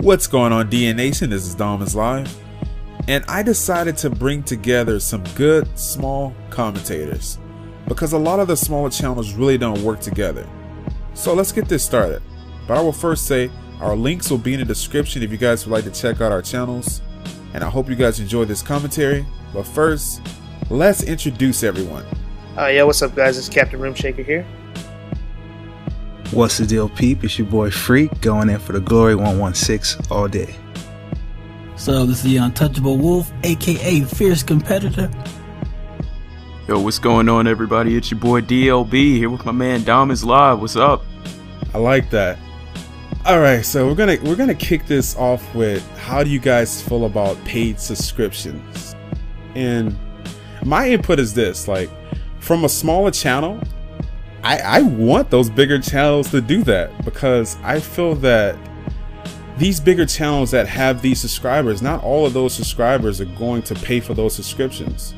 What's going on, DN Nation? This is Dom is Live, and I decided to bring together some good small commentators because a lot of the smaller channels really don't work together. So let's get this started. But I will first say our links will be in the description if you guys would like to check out our channels, and I hope you guys enjoy this commentary. But first, let's introduce everyone. Yeah, what's up, guys? It's Captain Roomshaker here. What's the deal, peep? It's your boy Freak, going in for the Glory 116 all day. So this is the Untouchable Wolf, aka Fierce Competitor. Yo, what's going on, everybody? It's your boy DLB here with my man Dom is Live. What's up? I like that. All right, so we're gonna kick this off with how do you guys feel about paid subscriptions? And my input is this: like, from a smaller channel, I want those bigger channels to do that, because I feel that these bigger channels that have these subscribers, not all of those subscribers are going to pay for those subscriptions.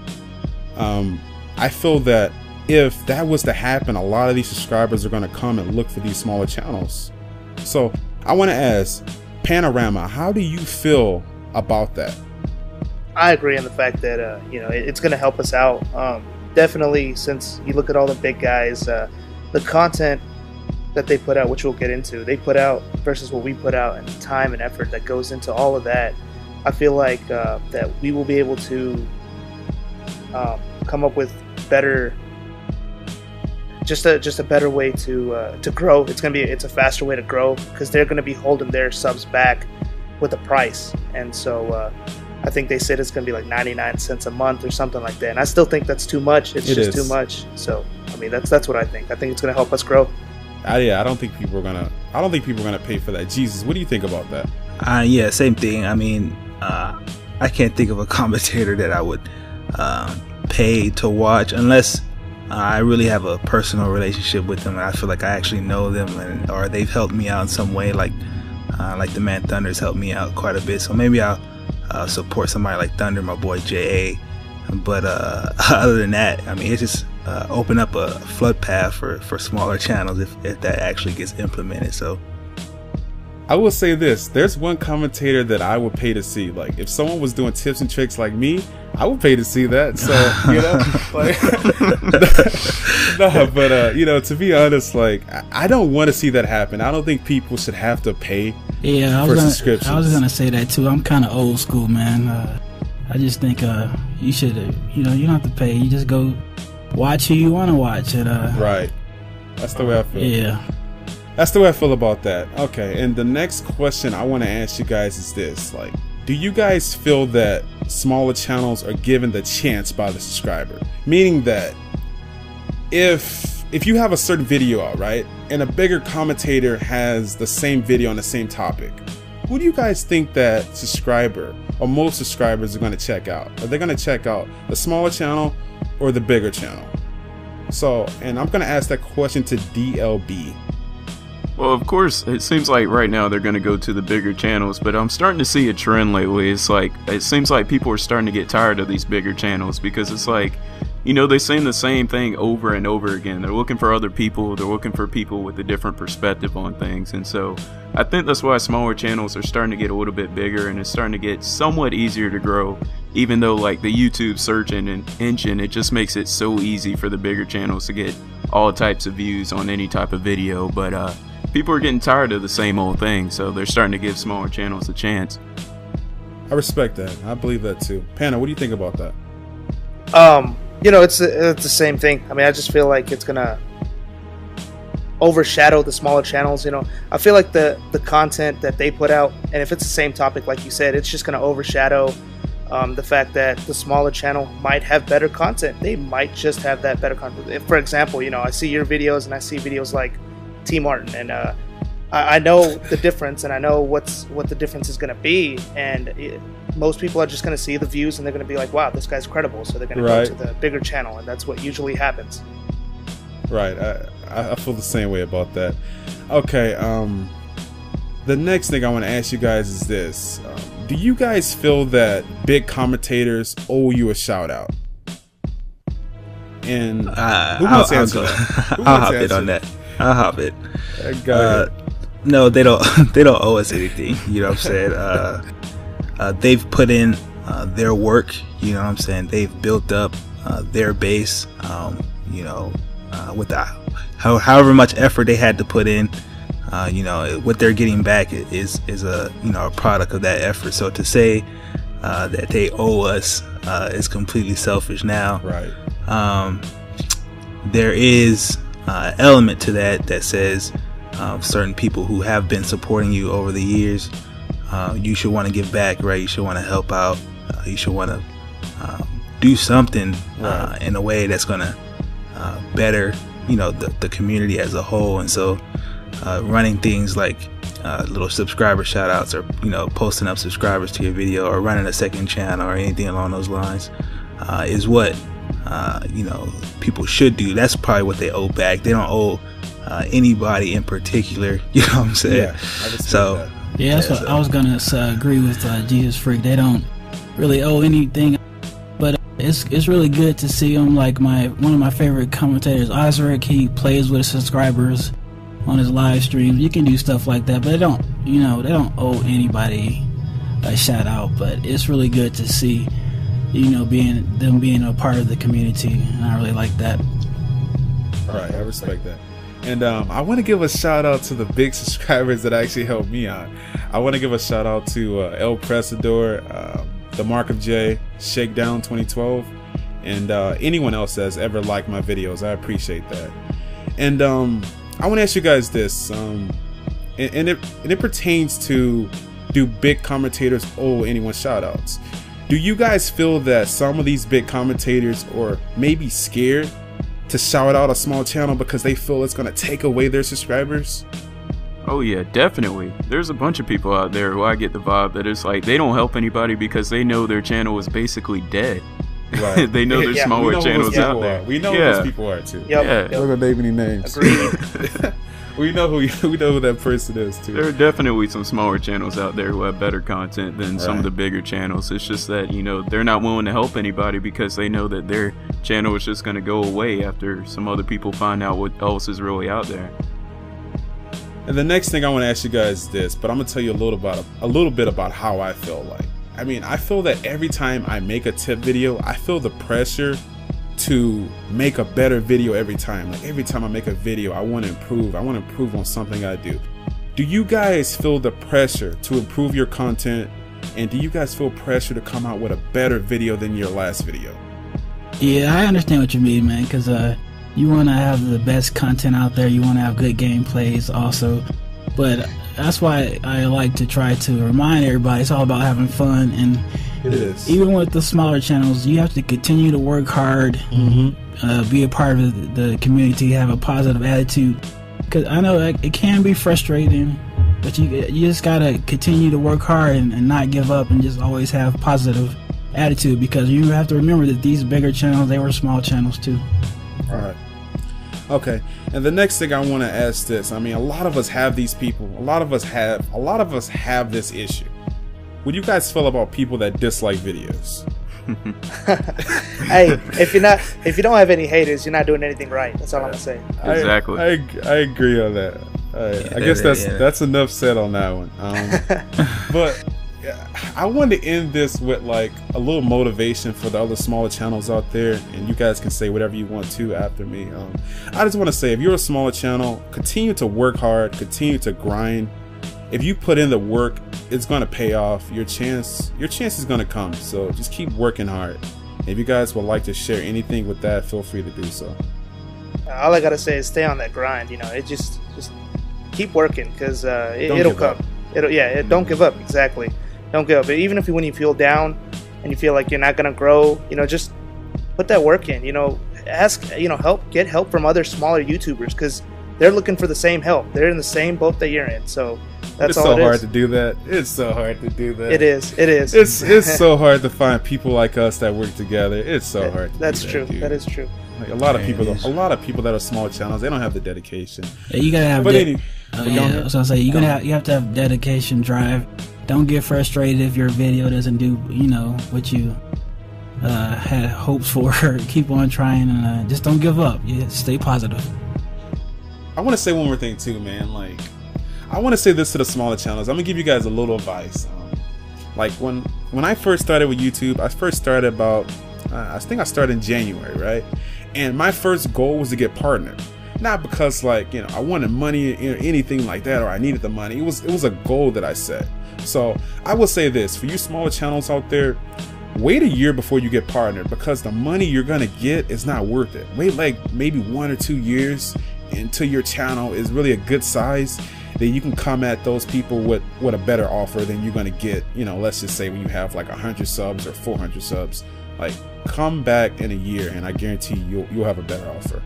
I feel that if that was to happen, a lot of these subscribers are going to come and look for these smaller channels. So I want to ask Panorama, how do you feel about that? I agree on the fact that it's going to help us out. Definitely, since you look at all the big guys, the content that they put out, which we'll get into, they put out versus what we put out, and the time and effort that goes into all of that, I feel like that we will be able to come up with better, just a better way to grow. It's a faster way to grow, because they're going to be holding their subs back with a price, and so I think they said it's going to be like 99 cents a month or something like that. And I still think that's too much. It's just too much. So, I mean, that's what I think. I think it's going to help us grow. Yeah, I don't think people are gonna pay for that. Jesus, what do you think about that? Yeah, same thing. I mean, I can't think of a commentator that I would pay to watch unless I really have a personal relationship with them and I feel like I actually know them, or they've helped me out in some way, like the man Thunder's helped me out quite a bit. So maybe I'll support somebody like Thunder, my boy JA. But other than that, I mean, it's just open up a flood path for smaller channels if that actually gets implemented. So I will say this: there's one commentator that I would pay to see. Like, if someone was doing tips and tricks like me, I would pay to see that. So, you know, like, no, but to be honest, like, I don't want to see that happen. I don't think people should have to pay for subscriptions. I was gonna say that too. I'm kind of old school, man. I just think you should, you don't have to pay. You just go watch who you want to watch. And right. That's the way I feel. Yeah. That's the way I feel about that. Okay, and the next question I want to ask you guys is this: like, do you guys feel that smaller channels are given the chance by the subscriber? Meaning that if you have a certain video out, right, and a bigger commentator has the same video on the same topic, who do you guys think that subscriber or most subscribers are going to check out? Are they going to check out the smaller channel or the bigger channel? So, and I'm going to ask that question to DLB. Well, of course, it seems like right now they're going to go to the bigger channels, but I'm starting to see a trend lately. It seems like people are starting to get tired of these bigger channels, because it's like, they're saying the same thing over and over again. They're looking for other people. They're looking for people with a different perspective on things. And so I think that's why smaller channels are starting to get a little bit bigger, and it's starting to get somewhat easier to grow, even though like the YouTube search engine, it just makes it so easy for the bigger channels to get all types of views on any type of video. But people are getting tired of the same old thing, so they're starting to give smaller channels a chance. I respect that. I believe that too. Panna, what do you think about that? It's the same thing. I mean, I just feel like it's gonna overshadow the smaller channels. I feel like the content that they put out, and if it's the same topic like you said, it's just gonna overshadow the fact that the smaller channel might have better content. They might just have that better content. If, for example, I see your videos and I see videos like T Martin, and I know the difference, and I know what the difference is going to be, and most people are just going to see the views and they're going to be like, wow, this guy's credible, so they're going to go to the bigger channel, and that's what usually happens. Right. I feel the same way about that. Okay, the next thing I want to ask you guys is this: do you guys feel that big commentators owe you a shout out? And who wants to answer that? I'll hop it on that. I'll hop it. No, they don't. They don't owe us anything. You know what I'm saying? They've put in their work. You know what I'm saying? They've built up their base. You know, with however much effort they had to put in. You know, what they're getting back is a, you know, a product of that effort. So to say that they owe us is completely selfish. Now, Right. There is an element to that says certain people who have been supporting you over the years, you should want to give back, right? You should want to help out. You should want to do something Right. in a way that's going to better, you know, the community as a whole. And so running things like little subscriber shout outs, or, you know, posting up subscribers to your video, or running a second channel, or anything along those lines is what you know, people should do. That's probably what they owe back. They don't owe anybody in particular. You know what I'm saying? Yeah. I respect So that. Yeah, that's what I was gonna agree with Jesus Freak. They don't really owe anything, but it's really good to see them. Like one of my favorite commentators, Ozric, he plays with his subscribers on his live streams. You can do stuff like that, but they don't owe anybody a shout out. But it's really good to see, you know, being a part of the community, and I really like that. Right, I respect that. And I want to give a shout out to the big subscribers that actually helped me out. I want to give a shout out to El Presador, The Mark of J, Shakedown 2012, and anyone else that's ever liked my videos. I appreciate that. And I want to ask you guys this, and it pertains to, do big commentators owe anyone shout outs? Do you guys feel that some of these big commentators are maybe scared to shout out a small channel because they feel it's going to take away their subscribers? Oh yeah, definitely. There's a bunch of people out there who I get the vibe that it's like they don't help anybody because they know their channel is basically dead. Right. They know there's smaller channels out there. We know who those people are too. Yep. Yeah. We're gonna name any names. Agreed. we know who that person is too. There are definitely some smaller channels out there who have better content than some Right. of the bigger channels. It's just that, you know, they're not willing to help anybody because they know that their channel is just going to go away after some other people find out what else is really out there. And the next thing I want to ask you guys is this, but I'm gonna tell you a little bit about how I feel like. I mean, I feel that every time I make a tip video, I feel the pressure to make a better video every time. Like every time I make a video, I want to improve. I want to improve on something I do. Do you guys feel the pressure to improve your content? And do you guys feel pressure to come out with a better video than your last video? Yeah, I understand what you mean, man, because you want to have the best content out there. You want to have good gameplays also. But that's why I like to try to remind everybody it's all about having fun. And It is. even with the smaller channels, you have to continue to work hard, be a part of the community, have a positive attitude. Because I know it can be frustrating, but you just got to continue to work hard and not give up, and just always have positive attitude, because you have to remember that these bigger channels, they were small channels too. All right. Okay. And the next thing I want to ask this, I mean, a lot of us have these people. A lot of us have this issue. What do you guys feel about people that dislike videos? Hey, if you don't have any haters, you're not doing anything right. That's all I'm gonna say. Exactly. I agree on that. I guess that's enough said on that one. But I wanted to end this with like a little motivation for the other smaller channels out there, and you guys can say whatever you want to after me. I just want to say, if you're a smaller channel, continue to work hard, continue to grind. If you put in the work, it's going to pay off. Your chance is going to come. So just keep working hard. If you guys would like to share anything with that, feel free to do so. All I gotta say is stay on that grind. You know, it just keep working, because it'll come. Don't give up. Exactly. Don't give up. Even when you feel down and you feel like you're not gonna grow, you know, just put that work in. You know, get help from other smaller YouTubers, because they're looking for the same help. They're in the same boat that you're in. So that's all it is. It's so hard to do that. It's so hard to do that. It is. It's so hard to find people like us that work together. It's so hard to That's do true. that, dude. That is true. Like a lot of people that are small channels, they don't have the dedication. Yeah, you gotta have. But anyway, so I say you have to have dedication, drive. Don't get frustrated if your video doesn't do, you know, what you had hopes for. Keep on trying, and just don't give up. Yeah, stay positive. I want to say one more thing too, man. Like, I want to say this to the smaller channels. I'm gonna give you guys a little advice. Like when I first started with YouTube, I first started about I think I started in January, right? And my first goal was to get partnered. Not because like, you know, I wanted money or anything like that, or I needed the money. It was a goal that I set. So I will say this, for you smaller channels out there, wait a year before you get partnered, because the money you're gonna get is not worth it. Wait like maybe 1 or 2 years until your channel is really a good size. Then you can come at those people with a better offer than you're gonna get, you know, let's just say when you have like 100 subs or 400 subs. Like, come back in a year and I guarantee you'll have a better offer.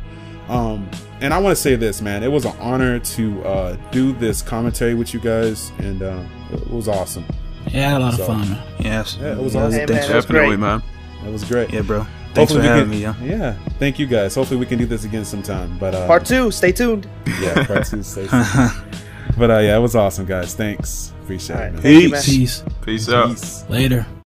And I want to say this, man, it was an honor to do this commentary with you guys, and it was awesome. Yeah, I had a lot of fun, man. Yes. Yeah, it was awesome. Hey, man, Definitely, man. It was great. Yeah, bro. Thanks for having me, yo. Yeah, thank you guys. Hopefully we can do this again sometime. But Part 2, stay tuned. Yeah, part 2, stay tuned. But yeah, it was awesome, guys. Thanks. Appreciate it, man. Thank you, man. Peace. Peace out. Peace. Later.